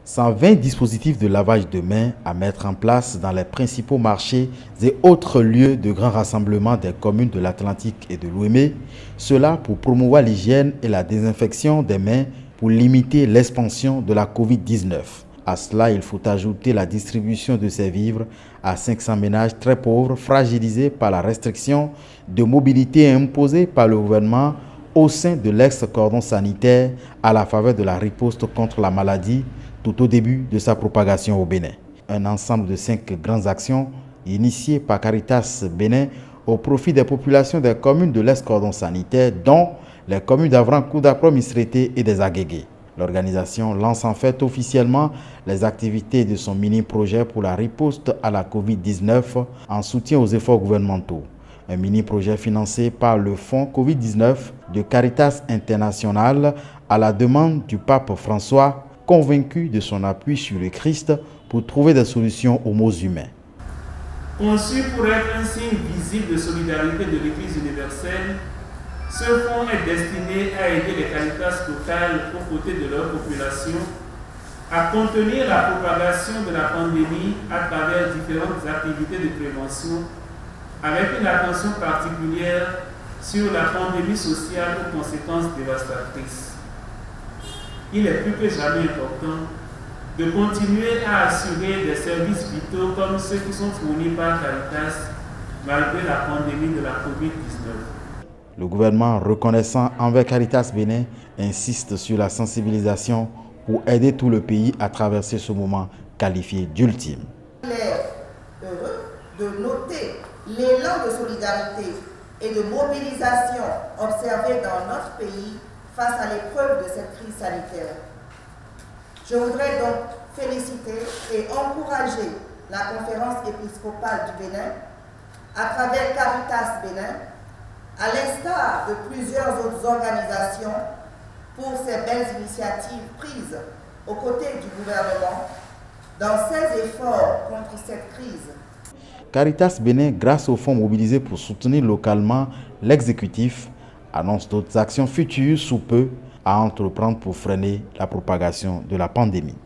120 dispositifs de lavage de mains à mettre en place dans les principaux marchés et autres lieux de grand rassemblement des communes de l'Atlantique et de l'Ouémé. Cela pour promouvoir l'hygiène et la désinfection des mains pour limiter l'expansion de la Covid-19. À cela, il faut ajouter la distribution de ces vivres à 500 ménages très pauvres fragilisés par la restriction de mobilité imposée par le gouvernement au sein de l'ex-cordon sanitaire à la faveur de la riposte contre la maladie tout au début de sa propagation au Bénin. Un ensemble de 5 grandes actions initiées par Caritas Bénin au profit des populations des communes de l'ex-cordon sanitaire, dont les communes d'Avran, Koudapro, Misrété et des Aguégués. L'organisation lance en fait officiellement les activités de son mini-projet pour la riposte à la Covid-19 en soutien aux efforts gouvernementaux. Un mini-projet financé par le fonds Covid-19 de Caritas International à la demande du pape François, convaincu de son appui sur le Christ pour trouver des solutions aux maux humains. Conçu pour être un signe visible de solidarité de l'Église universelle, ce fonds est destiné à aider les Caritas locales aux côtés de leur population à contenir la propagation de la pandémie à travers différentes activités de prévention, avec une attention particulière sur la pandémie sociale aux conséquences dévastatrices. Il est plus que jamais important de continuer à assurer des services vitaux comme ceux qui sont fournis par Caritas malgré la pandémie de la COVID-19. Le gouvernement reconnaissant envers Caritas Bénin insiste sur la sensibilisation pour aider tout le pays à traverser ce moment qualifié d'ultime. Il est heureux de noter l'élan de solidarité et de mobilisation observé dans notre pays face à l'épreuve de cette crise sanitaire. Je voudrais donc féliciter et encourager la conférence épiscopale du Bénin à travers Caritas Bénin, à l'instar de plusieurs autres organisations, pour ces belles initiatives prises aux côtés du gouvernement dans ses efforts contre cette crise. Caritas Bénin, grâce aux fonds mobilisés pour soutenir localement l'exécutif, annonce d'autres actions futures sous peu à entreprendre pour freiner la propagation de la pandémie.